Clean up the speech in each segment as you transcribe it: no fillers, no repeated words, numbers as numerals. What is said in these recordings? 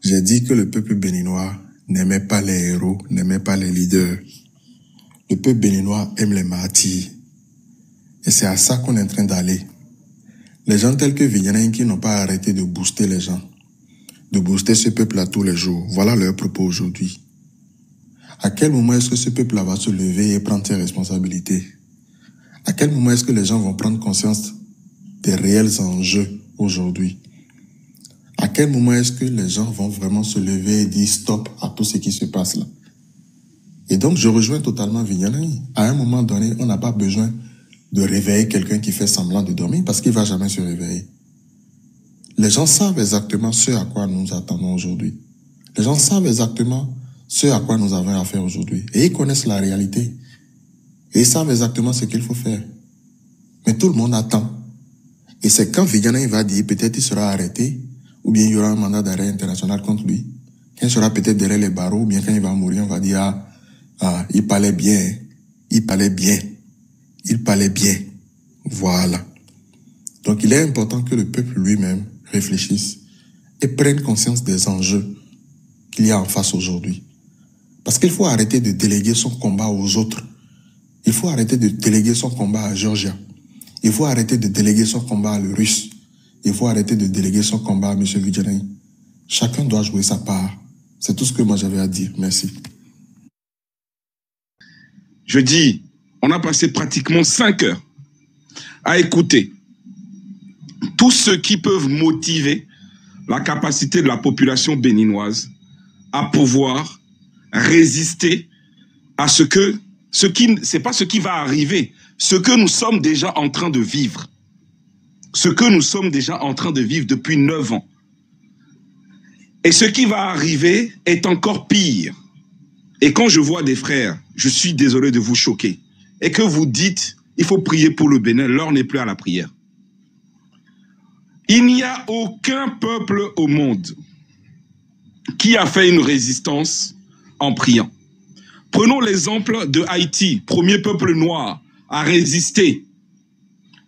J'ai dit que le peuple béninois n'aimait pas les héros, n'aimait pas les leaders. Le peuple béninois aime les martyrs. Et c'est à ça qu'on est en train d'aller. Les gens tels que Vignana qui n'ont pas arrêté de booster les gens, de booster ce peuple-là tous les jours. Voilà leur propos aujourd'hui. À quel moment est-ce que ce peuple-là va se lever et prendre ses responsabilités? À quel moment est-ce que les gens vont prendre conscience des réels enjeux aujourd'hui? À quel moment est-ce que les gens vont vraiment se lever et dire stop à tout ce qui se passe là? Et donc, je rejoins totalement Vignana. À un moment donné, on n'a pas besoin de réveiller quelqu'un qui fait semblant de dormir parce qu'il ne va jamais se réveiller. Les gens savent exactement ce à quoi nous attendons aujourd'hui. Les gens savent exactement ce à quoi nous avons affaire aujourd'hui. Et ils connaissent la réalité. Et ils savent exactement ce qu'il faut faire. Mais tout le monde attend. Et c'est quand Vignana va dire peut-être il sera arrêté, ou bien il y aura un mandat d'arrêt international contre lui. Quand il sera peut-être derrière les barreaux, ou bien quand il va mourir, on va dire il parlait bien, il parlait bien, il parlait bien. Voilà. Donc il est important que le peuple lui-même réfléchisse et prenne conscience des enjeux qu'il y a en face aujourd'hui. Parce qu'il faut arrêter de déléguer son combat aux autres. Il faut arrêter de déléguer son combat à Georgia. Il faut arrêter de déléguer son combat à le Russe. Il faut arrêter de déléguer son combat à M. Vignana. Chacun doit jouer sa part. C'est tout ce que moi j'avais à dire. Merci. Je dis, on a passé pratiquement 5 heures à écouter tous ceux qui peuvent motiver la capacité de la population béninoise à pouvoir résister à c'est pas ce qui va arriver, ce que nous sommes déjà en train de vivre. Ce que nous sommes déjà en train de vivre depuis 9 ans. Et ce qui va arriver est encore pire. Et quand je vois des frères, je suis désolé de vous choquer, et que vous dites, il faut prier pour le Bénin, l'heure n'est plus à la prière. Il n'y a aucun peuple au monde qui a fait une résistance en priant. Prenons l'exemple de Haïti, premier peuple noir à résister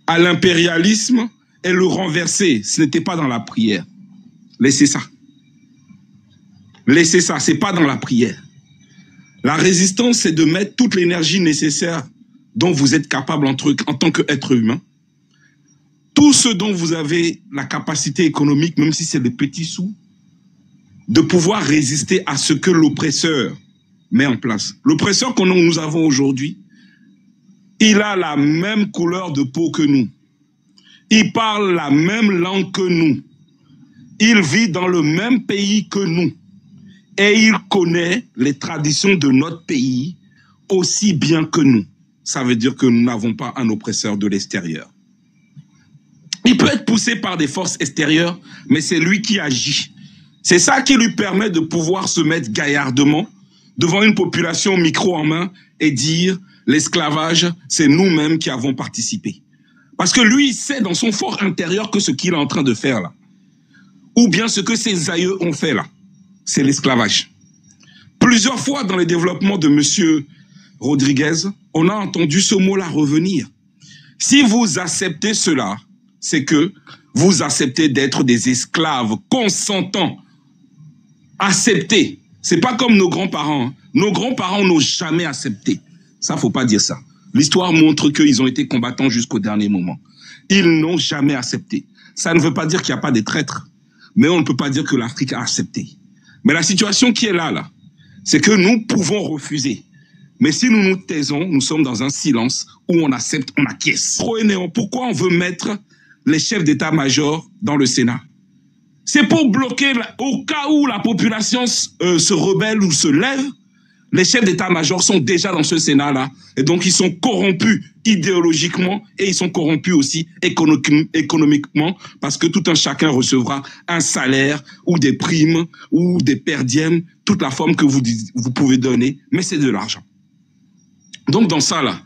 à l'impérialisme et le renverser. Ce n'était pas dans la prière. Laissez ça. Laissez ça, ce n'est pas dans la prière. La résistance, c'est de mettre toute l'énergie nécessaire dont vous êtes capable en tant qu'être humain. Tout ce dont vous avez la capacité économique, même si c'est des petits sous, de pouvoir résister à ce que l'oppresseur met en place. L'oppresseur que nous avons aujourd'hui, il a la même couleur de peau que nous. Il parle la même langue que nous. Il vit dans le même pays que nous. Et il connaît les traditions de notre pays aussi bien que nous. Ça veut dire que nous n'avons pas un oppresseur de l'extérieur. Il peut être poussé par des forces extérieures, mais c'est lui qui agit. C'est ça qui lui permet de pouvoir se mettre gaillardement devant une population micro en main et dire l'esclavage, c'est nous-mêmes qui avons participé. Parce que lui, il sait dans son fort intérieur que ce qu'il est en train de faire là, ou bien ce que ses aïeux ont fait là, c'est l'esclavage. Plusieurs fois dans les développements de M. Rodriguez, on a entendu ce mot-là revenir. Si vous acceptez cela, c'est que vous acceptez d'être des esclaves consentants. Acceptez. C'est pas comme nos grands-parents. Hein. Nos grands-parents n'ont jamais accepté. Ça, faut pas dire ça. L'histoire montre qu'ils ont été combattants jusqu'au dernier moment. Ils n'ont jamais accepté. Ça ne veut pas dire qu'il n'y a pas des traîtres. Mais on ne peut pas dire que l'Afrique a accepté. Mais la situation qui est là, c'est que nous pouvons refuser. Mais si nous nous taisons, nous sommes dans un silence où on accepte, on acquiesce. Pourquoi on veut mettre les chefs d'état-major dans le Sénat? C'est pour bloquer, au cas où la population se rebelle ou se lève, les chefs d'état-major sont déjà dans ce Sénat-là. Et donc, ils sont corrompus idéologiquement et ils sont corrompus aussi économiquement parce que tout un chacun recevra un salaire ou des primes ou des perdièmes, toute la forme que vous pouvez donner, mais c'est de l'argent. Donc, dans ça, là,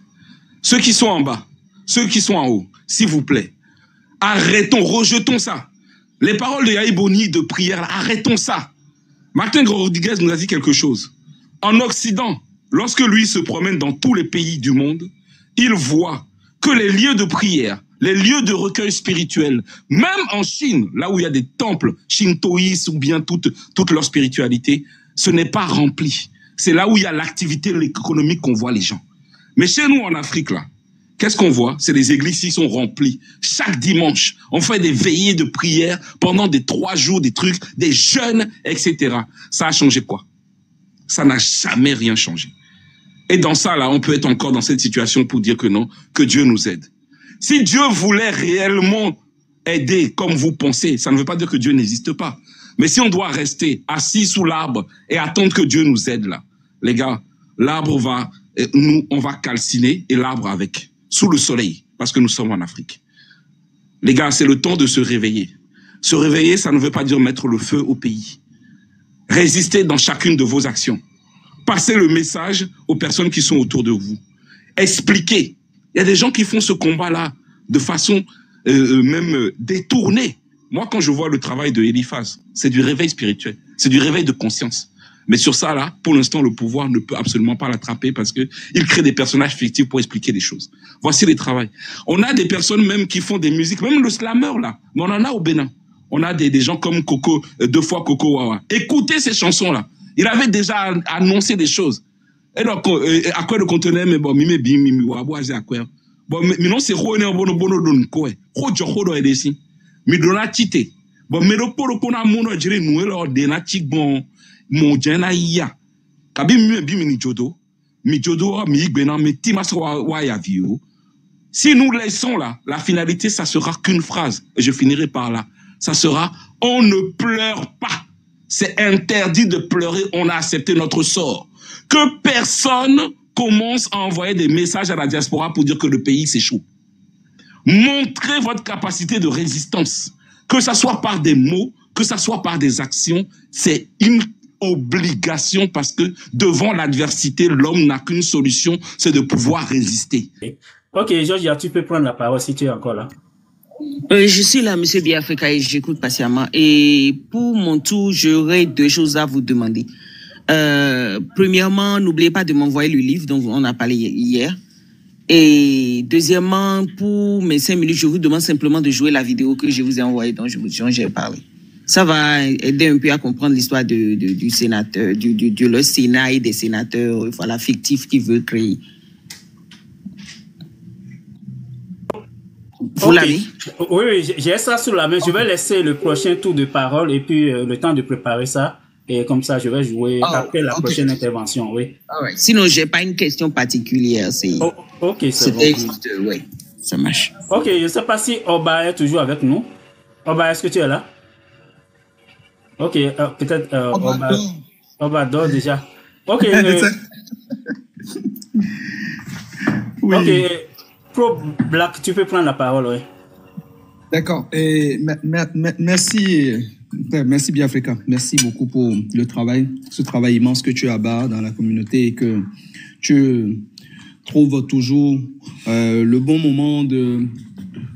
ceux qui sont en bas, ceux qui sont en haut, s'il vous plaît, arrêtons, rejetons ça. Les paroles de Yahi Boni de prière, là, arrêtons ça. Martin Rodriguez nous a dit quelque chose. En Occident, lorsque lui se promène dans tous les pays du monde, il voit que les lieux de prière, les lieux de recueil spirituel, même en Chine, là où il y a des temples shintoïstes ou bien toute leur spiritualité, ce n'est pas rempli. C'est là où il y a l'activité économique qu'on voit les gens. Mais chez nous, en Afrique, là, qu'est-ce qu'on voit? C'est les églises qui sont remplies. Chaque dimanche, on fait des veillées de prière pendant des 3 jours, des trucs, des jeûnes, etc. Ça a changé quoi? Ça n'a jamais rien changé. Et dans ça, là, on peut être encore dans cette situation pour dire que non, que Dieu nous aide. Si Dieu voulait réellement aider comme vous pensez, ça ne veut pas dire que Dieu n'existe pas. Mais si on doit rester assis sous l'arbre et attendre que Dieu nous aide là, les gars, l'arbre va, on va calciner et l'arbre avec, sous le soleil, parce que nous sommes en Afrique. Les gars, c'est le temps de se réveiller. Se réveiller, ça ne veut pas dire mettre le feu au pays. Résistez dans chacune de vos actions. Passez le message aux personnes qui sont autour de vous. Expliquez. Il y a des gens qui font ce combat-là de façon même détournée. Moi, quand je vois le travail de Eliphaz, c'est du réveil spirituel. C'est du réveil de conscience. Mais sur ça, là, pour l'instant, le pouvoir ne peut absolument pas l'attraper parce qu'il crée des personnages fictifs pour expliquer des choses. Voici les travaux. On a des personnes même qui font des musiques, même le slammer, là. Mais on en a au Bénin. On a des gens comme Coco, 2 fois Coco Wawa. Écoutez ces chansons-là. Il avait déjà annoncé des choses. Et donc, à quoi le contenait, mais bon, mime bim, mime waboise à quoi. Bon, mais non, c'est quoi, ne bono bono don quoi. Quoi, je crois dans ici. Mais donna tite. Bon, mais le polo qu'on a mono jere noué lors de na tic bon, mon jena ya. Kabi mime bim ni jodo. Mi jodo, mi igbenan, mi timas wa ya vio. Si nous laissons là, la finalité, ça sera qu'une phrase. Et je finirai par là. Ça sera, on ne pleure pas. C'est interdit de pleurer, on a accepté notre sort. Que personne commence à envoyer des messages à la diaspora pour dire que le pays s'échoue. Montrez votre capacité de résistance. Que ça soit par des mots, que ça soit par des actions, c'est une obligation parce que devant l'adversité, l'homme n'a qu'une solution, c'est de pouvoir résister. Ok, Georgia, tu peux prendre la parole si tu es encore là. Je suis là, Monsieur Biafrika, et j'écoute patiemment. Et pour mon tour, j'aurais 2 choses à vous demander. Premièrement, n'oubliez pas de m'envoyer le livre dont on a parlé hier. Et deuxièmement, pour mes 5 minutes, je vous demande simplement de jouer la vidéo que je vous ai envoyée, dont j'ai parlé. Ça va aider un peu à comprendre l'histoire du sénateur, le Sénat et des sénateurs, voilà, fictifs qui veulent créer. Vous l'avez? Oui, j'ai ça sous la main. Je vais laisser le prochain tour de parole et puis le temps de préparer ça. Et comme ça, je vais jouer après la prochaine intervention. Oui. Sinon, j'ai pas une question particulière. Ok, c'est bon. Juste, oui, ça marche. Ok, je ne sais pas si Oba est toujours avec nous. Oba, est-ce que tu es là? Ok, peut-être Oba dort déjà. Ok. Oui. Ok. Pro Black, tu peux prendre la parole, oui. D'accord. Merci Biafrika. Merci beaucoup pour le travail, ce travail immense que tu abat dans la communauté et que tu trouves toujours le bon moment de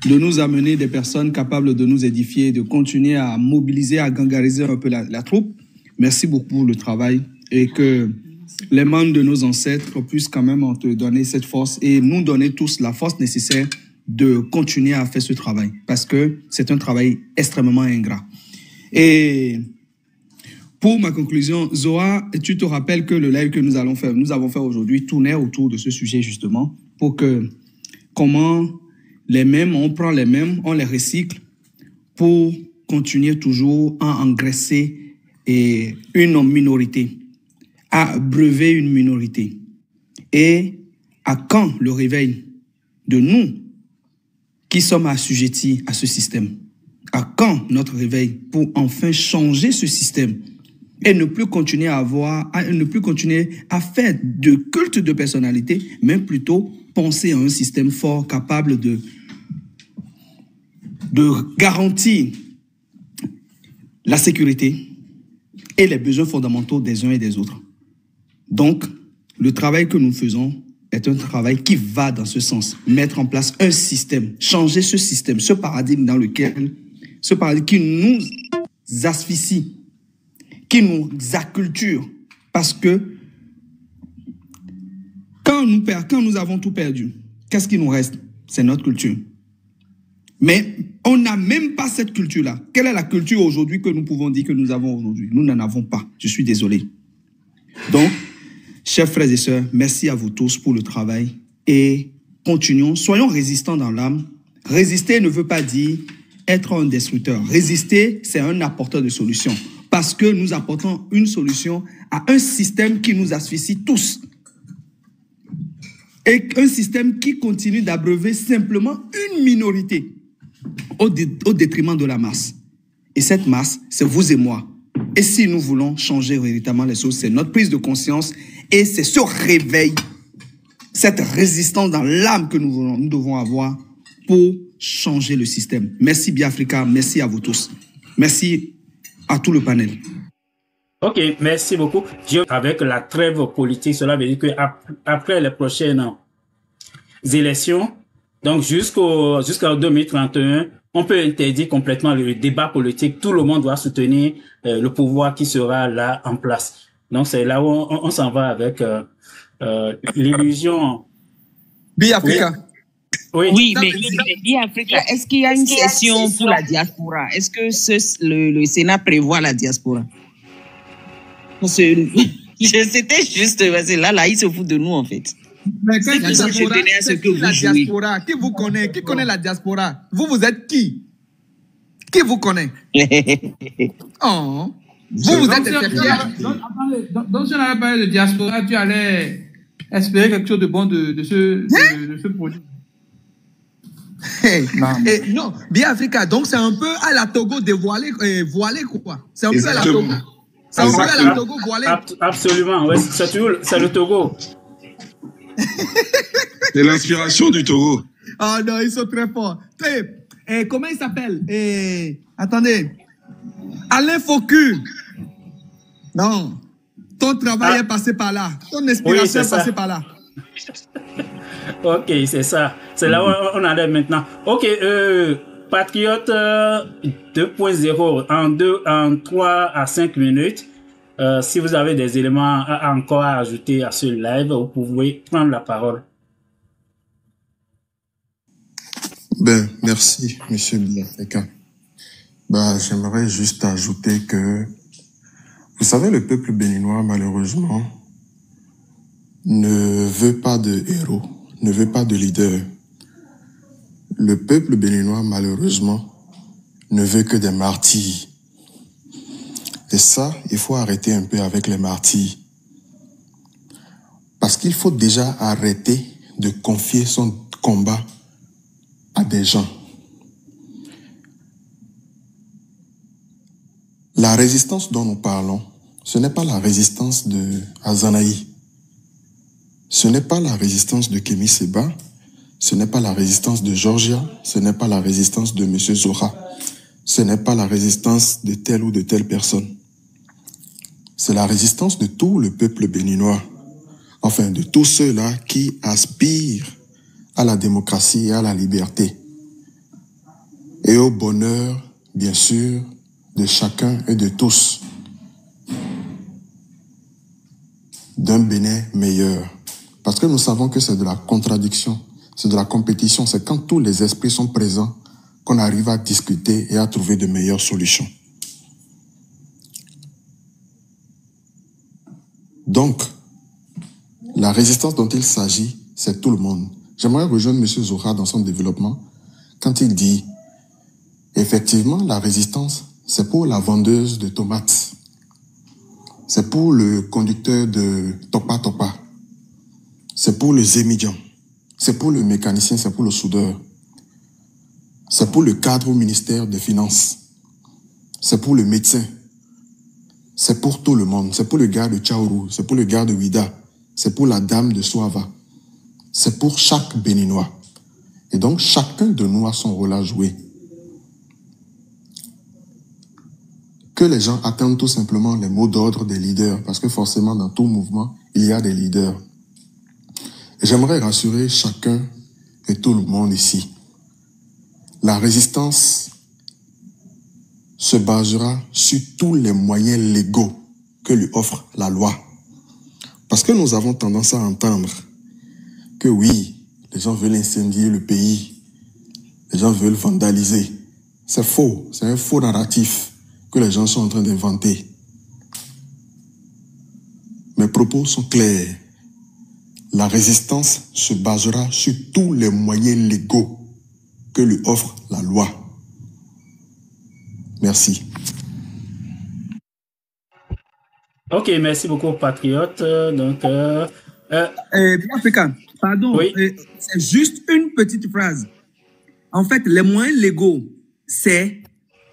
nous amener des personnes capables de nous édifier, de continuer à mobiliser, à gangariser un peu la troupe. Merci beaucoup pour le travail et que les membres de nos ancêtres puissent quand même te donner cette force et nous donner tous la force nécessaire de continuer à faire ce travail parce que c'est un travail extrêmement ingrat. Et pour ma conclusion, Zoa, tu te rappelles que le live que nous avons fait aujourd'hui tournait autour de ce sujet justement pour que comment les mêmes, on prend les mêmes, on les recycle pour continuer toujours à engraisser une minorité, à breuver une minorité. Et à quand le réveil de nous qui sommes assujettis à ce système? À quand notre réveil pour enfin changer ce système et ne plus continuer à faire de culte de personnalité, mais plutôt penser à un système fort capable de garantir la sécurité et les besoins fondamentaux des uns et des autres. Donc, le travail que nous faisons est un travail qui va dans ce sens. Mettre en place un système, changer ce système, ce paradigme qui nous asphyxie, qui nous acculture. Parce que quand nous avons tout perdu, qu'est-ce qui nous reste? C'est notre culture. Mais on n'a même pas cette culture-là. Quelle est la culture aujourd'hui que nous pouvons dire que nous avons aujourd'hui? Nous n'en avons pas. Je suis désolé. Donc, chers frères et sœurs, merci à vous tous pour le travail et continuons. Soyons résistants dans l'âme. Résister ne veut pas dire être un destructeur. Résister, c'est un apporteur de solutions. Parce que nous apportons une solution à un système qui nous asphyxie tous. Et un système qui continue d'abreuver simplement une minorité au détriment de la masse. Et cette masse, c'est vous et moi. Et si nous voulons changer véritablement les choses, c'est notre prise de conscience et c'est ce réveil, cette résistance dans l'âme que nous devons avoir pour changer le système. Merci Biafrica, merci à vous tous. Merci à tout le panel. Ok, merci beaucoup. Avec la trêve politique, cela veut dire qu'après les prochaines élections, donc jusqu'en 2031, on peut interdire complètement le débat politique. Tout le monde doit soutenir le pouvoir qui sera là en place. Donc c'est là où on s'en va avec l'illusion. Biafrica. Oui, mais Biafrica, est-ce qu'il y a une session pour la diaspora? Est-ce que le Sénat prévoit la diaspora? C'était juste, là, il se fout de nous, en fait. Mais quand la diaspora, qui vous connaît? Qui connaît la diaspora? Vous êtes qui? Qui vous connaît? Oh. Vous êtes donc, si on avait parlé de diaspora, tu allais espérer quelque chose de bon de ce projet. Non, Biafrica, donc c'est un peu à la Togo dévoilé, voilé quoi. C'est un peu à la Togo. C'est un peu à la Togo voilé. Absolument, ouais, c'est le Togo. C'est l'inspiration du Togo. Ah non, ils sont très forts. Comment il s'appelle? Attendez. Alain Foucault. Non. Ton travail est passé par là. Ton inspiration est passée par là. Ok, c'est ça. C'est là où on allait maintenant. Ok, Patriote 2.0 en 3 à 5 minutes. Si vous avez des éléments encore à ajouter à ce live, vous pouvez prendre la parole. Ben, merci, monsieur Biafrica. J'aimerais juste ajouter que, vous savez, le peuple béninois, malheureusement, ne veut pas de héros, ne veut pas de leader. Le peuple béninois, malheureusement, ne veut que des martyrs. Et ça, il faut arrêter un peu avec les martyrs. Parce qu'il faut déjà arrêter de confier son combat à des gens. La résistance dont nous parlons, ce n'est pas la résistance de Azanaï. Ce n'est pas la résistance de Kémy Séba. Ce n'est pas la résistance de Georgia. Ce n'est pas la résistance de M. Zora. Ce n'est pas la résistance de telle ou de telle personne. C'est la résistance de tout le peuple béninois. Enfin, de tous ceux-là qui aspirent à la démocratie et à la liberté. Et au bonheur, bien sûr, de chacun et de tous. D'un Bénin meilleur. Parce que nous savons que c'est de la contradiction, c'est de la compétition. C'est quand tous les esprits sont présents qu'on arrive à discuter et à trouver de meilleures solutions. Donc, la résistance dont il s'agit, c'est tout le monde. J'aimerais rejoindre M. Zora dans son développement quand il dit, effectivement, la résistance, c'est pour la vendeuse de tomates. C'est pour le conducteur de Topa Topa. C'est pour le zémidian. C'est pour le mécanicien, c'est pour le soudeur. C'est pour le cadre au ministère des Finances. C'est pour le médecin. C'est pour tout le monde. C'est pour le gars de Tchaourou. C'est pour le gars de Ouida. C'est pour la dame de Soava. C'est pour chaque Béninois. Et donc, chacun de nous a son rôle à jouer. Que les gens attendent tout simplement les mots d'ordre des leaders. Parce que forcément, dans tout mouvement, il y a des leaders. Et j'aimerais rassurer chacun et tout le monde ici. La résistance se basera sur tous les moyens légaux que lui offre la loi. Parce que nous avons tendance à entendre que oui, les gens veulent incendier le pays. Les gens veulent vandaliser. C'est faux. C'est un faux narratif que les gens sont en train d'inventer. Mes propos sont clairs. La résistance se basera sur tous les moyens légaux que lui offre la loi. Merci. Ok, merci beaucoup, Patriote. Donc, Africain, pardon, oui. C'est juste une petite phrase. En fait, les moyens légaux, c'est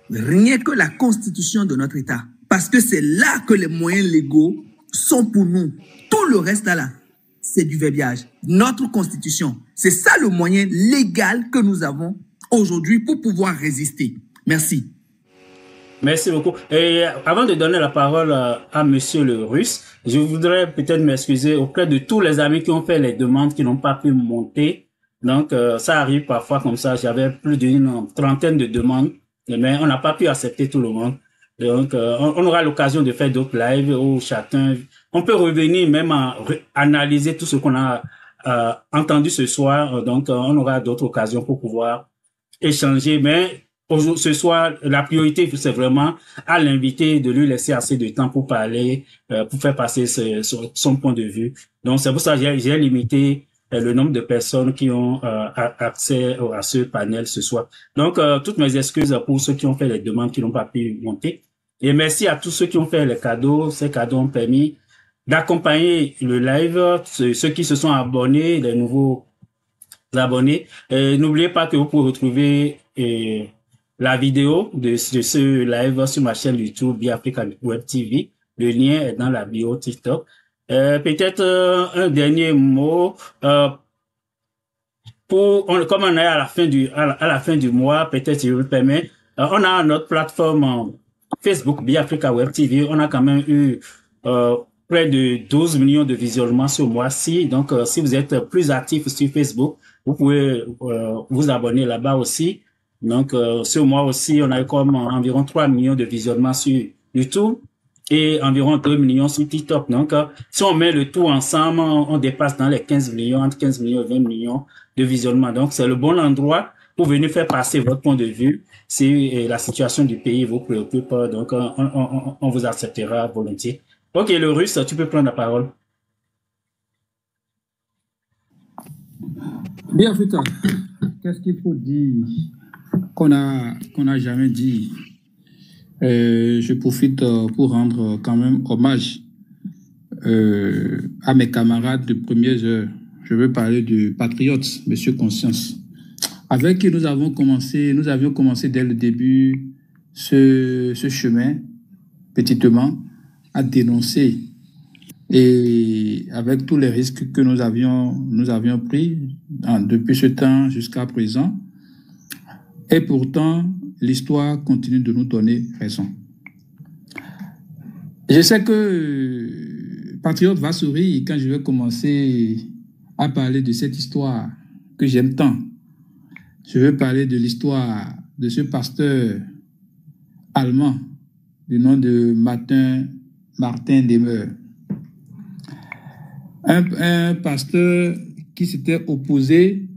rien que la constitution de notre État. Parce que c'est là que les moyens légaux sont pour nous. Tout le reste là, c'est du verbiage. Notre constitution, c'est ça le moyen légal que nous avons aujourd'hui pour pouvoir résister. Merci. Merci beaucoup. Et avant de donner la parole à Monsieur le Russe, je voudrais peut-être m'excuser auprès de tous les amis qui ont fait les demandes, qui n'ont pas pu monter. Donc, ça arrive parfois comme ça. J'avais plus d'une trentaine de demandes, mais on n'a pas pu accepter tout le monde. Donc, on aura l'occasion de faire d'autres lives où chacun, on peut revenir même à analyser tout ce qu'on a entendu ce soir. Donc, on aura d'autres occasions pour pouvoir échanger. Mais ce soir, la priorité, c'est vraiment à l'invité de lui laisser assez de temps pour parler, pour faire passer son point de vue. Donc, c'est pour ça que j'ai limité le nombre de personnes qui ont accès à ce panel ce soir. Donc, toutes mes excuses pour ceux qui ont fait les demandes, qui n'ont pas pu monter. Et merci à tous ceux qui ont fait les cadeaux. Ces cadeaux ont permis d'accompagner le live, ceux qui se sont abonnés, les nouveaux abonnés. N'oubliez pas que vous pouvez retrouver la vidéo de ce live sur ma chaîne YouTube Biafrica Web TV. Le lien est dans la bio TikTok. Peut-être un dernier mot. Comme on est à la fin du mois, peut-être si je me permets, on a notre plateforme Facebook Biafrica Web TV. On a quand même eu près de 12 millions de visionnements ce mois-ci. Donc, si vous êtes plus actif sur Facebook, vous pouvez vous abonner là-bas aussi. Donc, ce mois aussi, on a eu comme environ 3 millions de visionnements sur YouTube et environ 2 millions sur TikTok. Donc, si on met le tout ensemble, on dépasse dans les 15 millions, entre 15 millions et 20 millions de visionnements. Donc, c'est le bon endroit pour venir faire passer votre point de vue si la situation du pays vous préoccupe. Donc, on vous acceptera volontiers. Ok, le Russe, tu peux prendre la parole. Bien, Africa, qu'est-ce qu'il faut dire qu'on n'a jamais dit? Je profite pour rendre quand même hommage à mes camarades de premières heures. Je veux parler du patriote, Monsieur Conscience, avec qui nous avions commencé dès le début ce chemin, petitement, à dénoncer, et avec tous les risques que nous avions pris depuis ce temps jusqu'à présent. Et pourtant, l'histoire continue de nous donner raison. Je sais que Patriote va sourire quand je vais commencer à parler de cette histoire que j'aime tant. Je vais parler de l'histoire de ce pasteur allemand du nom de Martin Demer. Un pasteur qui s'était opposé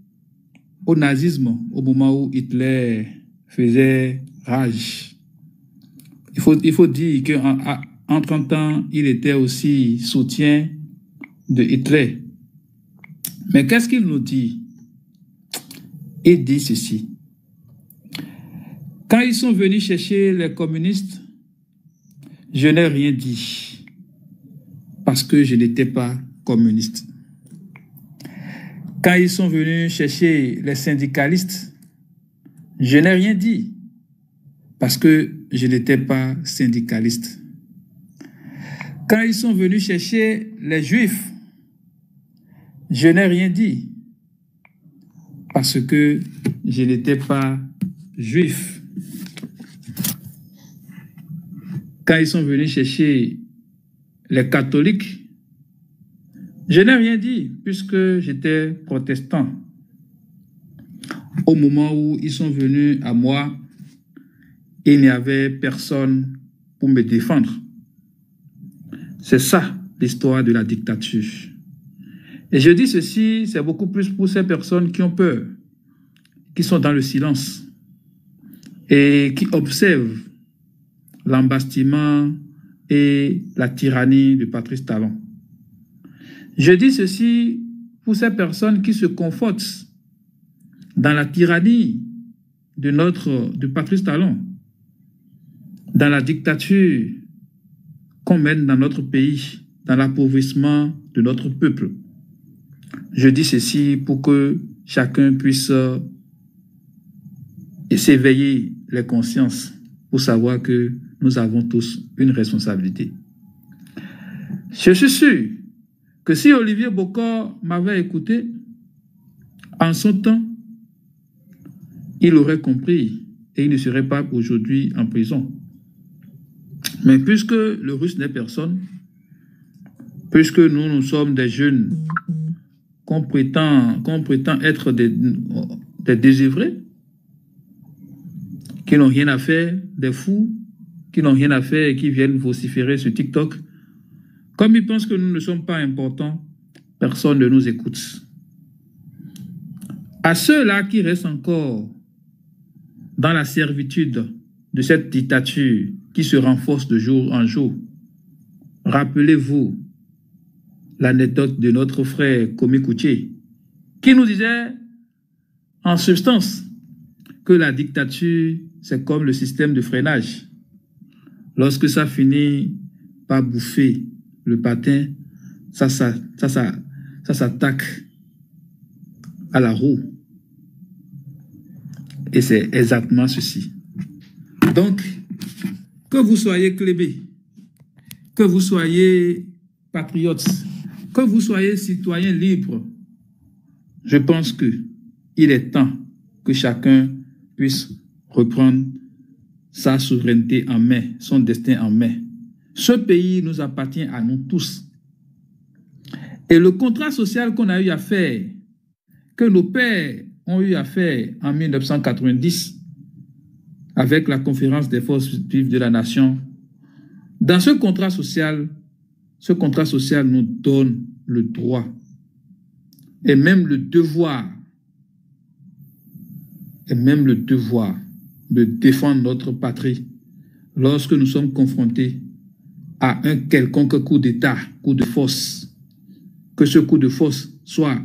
au nazisme au moment où Hitler faisait rage. Il faut dire qu'en 30 ans, il était aussi soutien de Hitler. Mais qu'est-ce qu'il nous dit? Il dit ceci. Quand ils sont venus chercher les communistes, je n'ai rien dit parce que je n'étais pas communiste. Quand ils sont venus chercher les syndicalistes, je n'ai rien dit parce que je n'étais pas syndicaliste. Quand ils sont venus chercher les juifs, je n'ai rien dit parce que je n'étais pas juif. Quand ils sont venus chercher les catholiques, je n'ai rien dit puisque j'étais protestant. Au moment où ils sont venus à moi, il n'y avait personne pour me défendre. C'est ça l'histoire de la dictature. Et je dis ceci, c'est beaucoup plus pour ces personnes qui ont peur qui sont dans le silence et qui observent l'embastillement et la tyrannie de Patrice Talon. Je dis ceci pour ces personnes qui se confortent dans la tyrannie de Patrice Talon, dans la dictature qu'on mène dans notre pays, dans l'appauvrissement de notre peuple. Je dis ceci pour que chacun puisse s'éveiller les consciences pour savoir que nous avons tous une responsabilité. Je suis sûr que si Olivier Bokor m'avait écouté, en son temps, il aurait compris et il ne serait pas aujourd'hui en prison. Mais puisque le Russe n'est personne, puisque nous sommes des jeunes qu'on prétend être des désœuvrés, qui n'ont rien à faire, des fous, qui n'ont rien à faire et qui viennent vociférer sur TikTok, comme ils pensent que nous ne sommes pas importants, personne ne nous écoute. À ceux-là qui restent encore dans la servitude de cette dictature qui se renforce de jour en jour, rappelez-vous l'anecdote de notre frère Komi Kouché, qui nous disait en substance que la dictature, c'est comme le système de freinage. Lorsque ça finit par bouffer le patin, ça s'attaque à la roue. Et c'est exactement ceci. Donc, que vous soyez clébés, que vous soyez patriotes, que vous soyez citoyens libres, je pense qu'il est temps que chacun puisse reprendre sa souveraineté en main, son destin en main. Ce pays nous appartient à nous tous. Et le contrat social qu'on a eu à faire, que nos pères ont eu à faire en 1990, avec la conférence des forces vives de la nation, dans ce contrat social nous donne le droit et même le devoir de défendre notre patrie lorsque nous sommes confrontés à un quelconque coup d'État, coup de force, que ce coup de force soit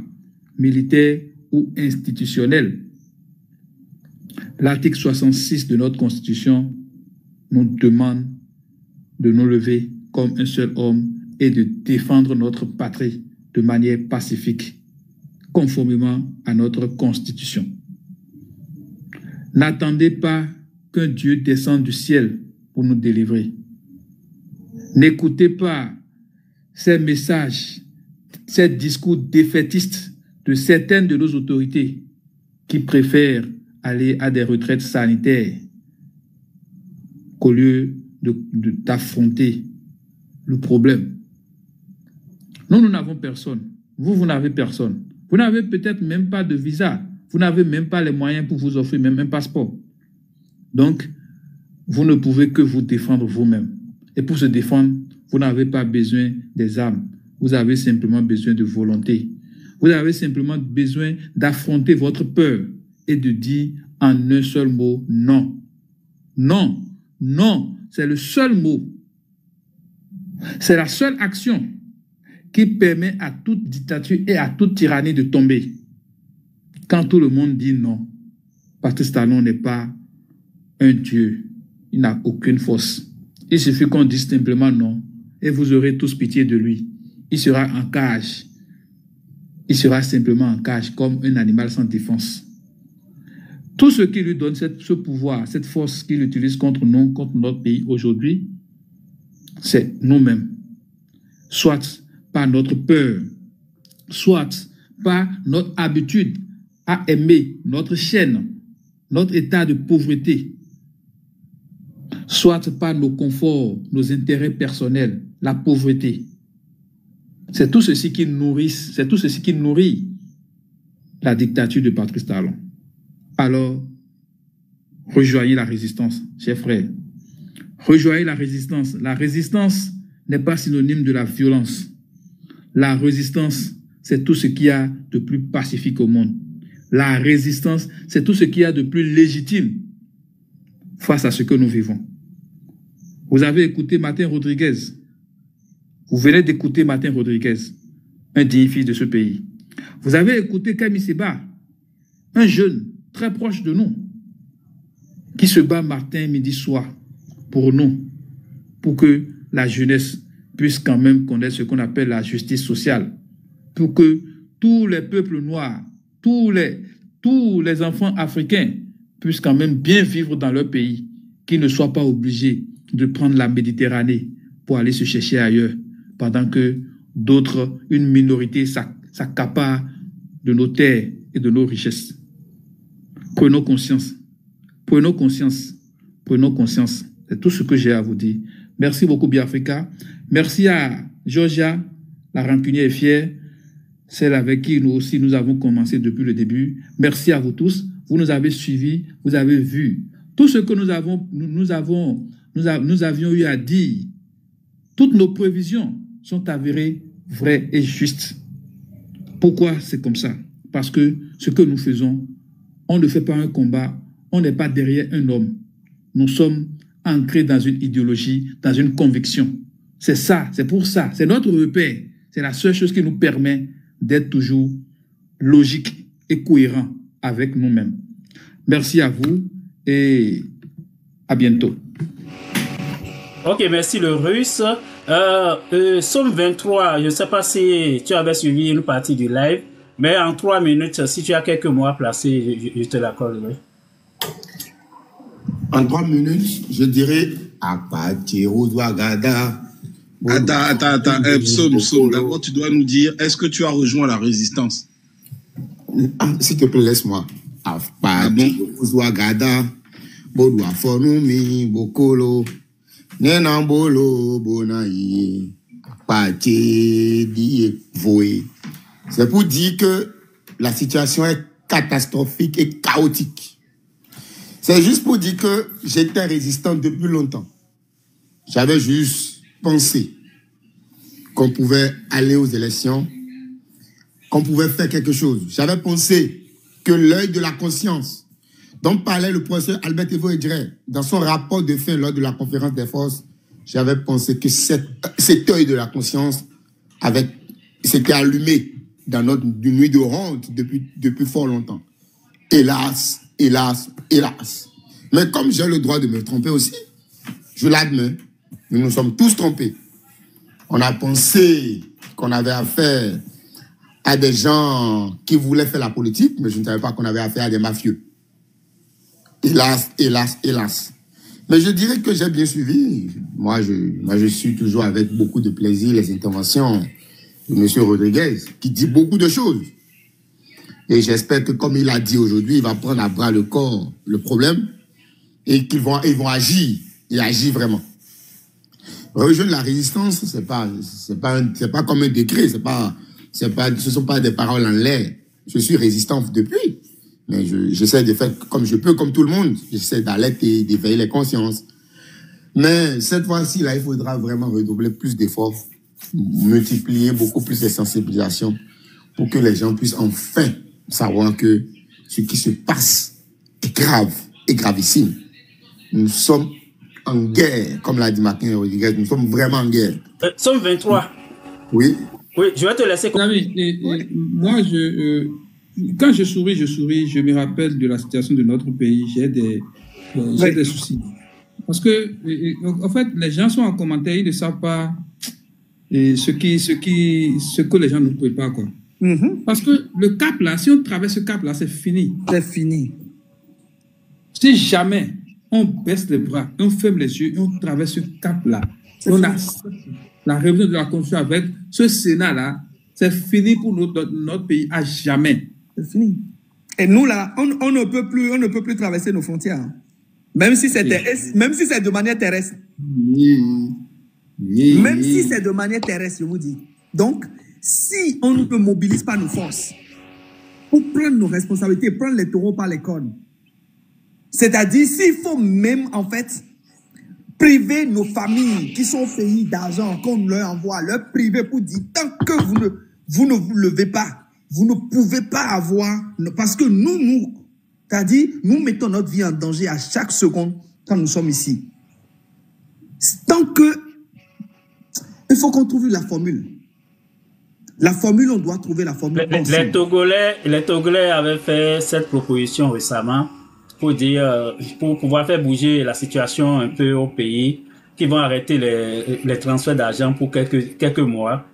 militaire ou institutionnel. L'article 66 de notre Constitution nous demande de nous lever comme un seul homme et de défendre notre patrie de manière pacifique, conformément à notre Constitution. N'attendez pas qu'un Dieu descende du ciel pour nous délivrer. N'écoutez pas ces messages, ces discours défaitistes de certaines de nos autorités qui préfèrent aller à des retraites sanitaires qu'au lieu d'affronter le problème. Nous n'avons personne. Vous n'avez personne. Vous n'avez peut-être même pas de visa. Vous n'avez même pas les moyens pour vous offrir même un passeport. Donc, vous ne pouvez que vous défendre vous-même. Et pour se défendre, vous n'avez pas besoin des armes. Vous avez simplement besoin de volonté. Vous avez simplement besoin d'affronter votre peur et de dire en un seul mot, non. Non, non, c'est le seul mot. C'est la seule action qui permet à toute dictature et à toute tyrannie de tomber. Quand tout le monde dit non, Patrice Talon n'est pas un dieu, il n'a aucune force. Il suffit qu'on dise simplement non et vous aurez tous pitié de lui. Il sera en cage. Il sera simplement en cage comme un animal sans défense. Tout ce qui lui donne ce pouvoir, cette force qu'il utilise contre nous, contre notre pays aujourd'hui, c'est nous-mêmes. Soit par notre peur, soit par notre habitude à aimer notre chaîne, notre état de pauvreté, soit par nos conforts, nos intérêts personnels, la pauvreté. C'est tout ceci qui nourrit la dictature de Patrice Talon. Alors, rejoignez la résistance, chers frères. Rejoignez la résistance. La résistance n'est pas synonyme de la violence. La résistance, c'est tout ce qu'il y a de plus pacifique au monde. La résistance, c'est tout ce qu'il y a de plus légitime face à ce que nous vivons. Vous avez écouté Martin Rodriguez. Vous venez d'écouter Martin Rodriguez, un digne fils de ce pays. Vous avez écouté Kami Seba, un jeune très proche de nous, qui se bat matin, midi, soir pour nous, pour que la jeunesse puisse quand même connaître ce qu'on appelle la justice sociale, pour que tous les peuples noirs, tous les enfants africains puissent quand même bien vivre dans leur pays, qu'ils ne soient pas obligés de prendre la Méditerranée pour aller se chercher ailleurs, pendant que d'autres, une minorité, s'accapare de nos terres et de nos richesses. Prenons conscience. Prenons conscience. Prenons conscience. C'est tout ce que j'ai à vous dire. Merci beaucoup, Biafrika. Merci à Georgia, la rancunière est fière, celle avec qui nous aussi nous avons commencé depuis le début. Merci à vous tous. Vous nous avez suivis, vous avez vu. Tout ce que nous avions eu à dire, toutes nos prévisions sont avérées vraies et justes. Pourquoi c'est comme ça? Parce que ce que nous faisons, on ne fait pas un combat, on n'est pas derrière un homme. Nous sommes ancrés dans une idéologie, dans une conviction. C'est ça, c'est pour ça, c'est notre repère. C'est la seule chose qui nous permet d'être toujours logique et cohérent avec nous-mêmes. Merci à vous et à bientôt. Ok, merci le Russe. Somme 23, je ne sais pas si tu avais suivi une partie du live, mais en 3 minutes, si tu as quelques mots à placer, je te l'accorderai. En 3 minutes, je dirais Attends, Psaume, d'abord tu dois nous dire, est-ce que tu as rejoint la résistance? S'il te plaît, laisse-moi. C'est pour dire que la situation est catastrophique et chaotique. C'est juste pour dire que j'étais résistant depuis longtemps. J'avais juste pensé qu'on pouvait aller aux élections, qu'on pouvait faire quelque chose. J'avais pensé que l'œil de la conscience, dont parlait le professeur Albert Evo Edrey dans son rapport de fin lors de la conférence des forces, j'avais pensé que cet œil de la conscience s'était allumé dans notre nuit de honte depuis fort longtemps. Hélas, hélas, hélas. Mais comme j'ai le droit de me tromper aussi, je l'admets, nous nous sommes tous trompés. On a pensé qu'on avait affaire à des gens qui voulaient faire la politique, mais je ne savais pas qu'on avait affaire à des mafieux. Hélas, hélas, hélas. Mais je dirais que j'ai bien suivi. Moi, je suis toujours avec beaucoup de plaisir les interventions de M. Rodriguez, qui dit beaucoup de choses. Et j'espère que, comme il a dit aujourd'hui, il va prendre à bras le corps le problème et qu'ils vont agir, et agir vraiment. Rejoindre la résistance, c'est pas comme un décret, ce sont pas des paroles en l'air. Je suis résistant depuis, mais j'essaie de faire comme je peux, comme tout le monde. J'essaie d'alerter et d'éveiller les consciences. Mais cette fois-ci, là, il faudra vraiment redoubler plus d'efforts, multiplier beaucoup plus de sensibilisation pour que les gens puissent enfin savoir que ce qui se passe est grave et gravissime. Nous sommes en guerre, comme l'a dit Martin Rodriguez, nous sommes vraiment en guerre. Somme 23. Oui. Oui, je vais te laisser. Moi, quand je souris, je me rappelle de la situation de notre pays. J'ai des soucis. Parce que, en fait, les gens sont en commentaire, ils ne savent pas ce que les gens nous préparent, quoi. Parce que le cap là, si on traverse ce cap là, c'est fini. C'est fini. Si jamais on baisse les bras, on ferme les yeux, on traverse ce cap là, on a la révolution de la Constitution avec ce Sénat là, c'est fini pour notre pays à jamais. C'est fini. Et nous là, on ne peut plus traverser nos frontières. Même si c'est de manière terrestre. Même si c'est de manière terrestre, je vous dis. Donc, si on ne mobilise pas nos forces pour prendre nos responsabilités, prendre les taureaux par les cornes, c'est-à-dire s'il faut même, en fait, priver nos familles qui sont au pays d'argent qu'on leur envoie, leur priver pour dire, tant que vous ne vous levez pas, Vous ne pouvez pas avoir... Parce que nous, c'est-à-dire, nous mettons notre vie en danger à chaque seconde quand nous sommes ici. Tant que... Il faut qu'on trouve la formule. La formule, on doit trouver la formule. Les Togolais avaient fait cette proposition récemment pour dire, pour pouvoir faire bouger la situation un peu au pays, qui vont arrêter les transferts d'argent pour quelques mois.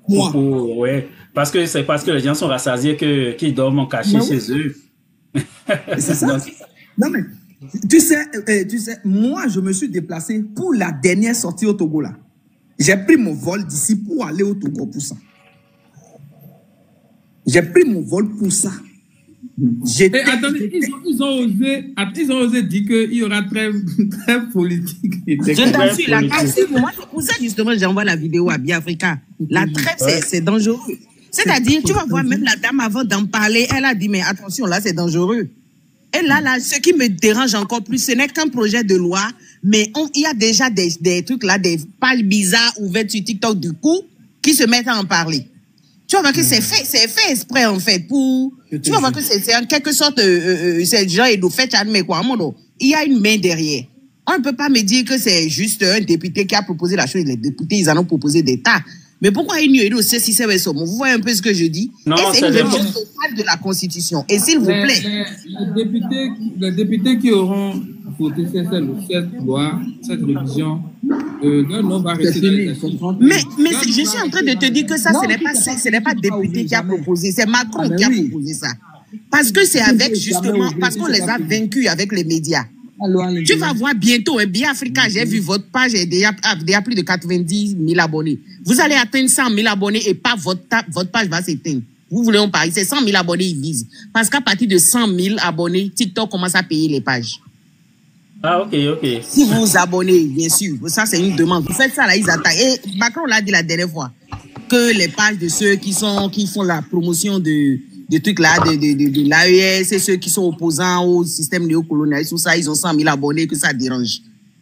Ouais. Parce que c'est parce que les gens sont rassasiés qu'ils dorment cachés chez eux. C'est ça. Non mais, tu sais, moi je me suis déplacé pour la dernière sortie au Togo là. J'ai pris mon vol d'ici pour aller au Togo pour ça. J'ai pris mon vol pour ça. Attendez, ils ont osé dire qu'il y aura très politique. Je t'assure, la trêve, moi, c'est pour ça justement j'envoie la vidéo à Biafrica. La trêve, c'est dangereux. C'est-à-dire, tu vas voir, même la dame avant d'en parler, elle a dit, mais attention, là, c'est dangereux. Et là, ce qui me dérange encore plus, ce n'est qu'un projet de loi, mais il y a déjà des trucs là, des pages bizarres ouvertes sur TikTok du coup, qui se mettent à en parler. Tu vas voir que c'est fait exprès en fait pour. Tu vas voir que c'est en quelque sorte, c'est genre et fait mais quoi, il y a une main derrière. On ne peut pas me dire que c'est juste un député qui a proposé la chose. Les députés, ils en ont proposé des tas. Mais pourquoi il n'y a pas si c'est vous voyez un peu ce que je dis? Non, c'est une révision totale de la Constitution. Et s'il vous plaît, les députés qui auront voté cette loi, cette révision, non, va rester. Mais je suis en train de te dire que ça, ce n'est pas le député qui a proposé, c'est Macron qui a proposé ça. Parce que c'est avec justement, parce qu'on les a vaincus avec les médias. Tu vas voir bientôt, Biafrica, j'ai vu votre page, il y a plus de 90 000 abonnés. Vous allez atteindre 100 000 abonnés et pas votre page va s'éteindre. Vous voulez en parler, c'est 100 000 abonnés, ils visent. Parce qu'à partir de 100 000 abonnés, TikTok commence à payer les pages. Ah, ok. Si vous vous abonnez, bien sûr, ça c'est une demande. Vous faites ça là, ils attaquent. Et Macron l'a dit la dernière fois, que les pages de ceux qui font la promotion de trucs là, de l'AES et ceux qui sont opposants au système néocolonial, tout ça, ils ont 100 000 abonnés, que ça dérange.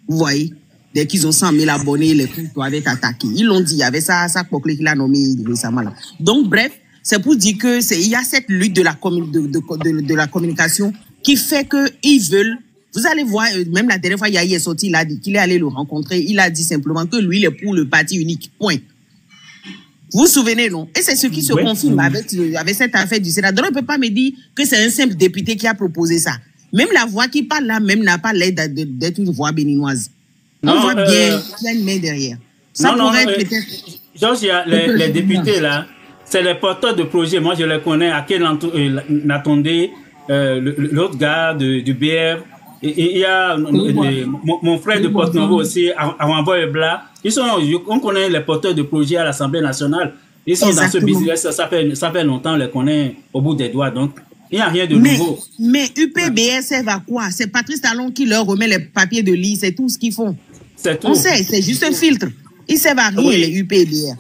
Vous voyez? Dès qu'ils ont 100 000 abonnés, les comptes doivent être attaqués. Ils l'ont dit, il y avait ça Poclé qui l'a nommé récemment là. Donc, bref, c'est pour dire que il y a cette lutte de la communication qui fait qu'ils veulent. Vous allez voir, même la dernière fois, il est sorti, il a dit qu'il est allé le rencontrer. Il a dit simplement que lui, il est pour le parti unique. Point. Vous vous souvenez, non? Et c'est ce qui se confirme avec cette affaire du Sénat. Donc, on ne peut pas me dire que c'est un simple député qui a proposé ça. Même la voix qui parle là, même n'a pas l'air d'être une voix béninoise. On voit bien qu'il y a une main derrière. Ça pourrait être peut-être... Georges, les députés là, c'est les porteurs de projets. Moi, je les connais. À quel attendez l'autre gars du BR. Il y a mon frère de Porto-Novo aussi, à Bla. On connaît les porteurs de projets à l'Assemblée nationale. Ils sont dans ce business, ça fait longtemps, on les connaît au bout des doigts. Donc, il n'y a rien de nouveau. Mais UPBR servent à quoi? C'est Patrice Talon qui leur remet les papiers de lit, c'est tout ce qu'ils font. On sait, c'est juste un filtre. Ils servent à rien, les UPBR.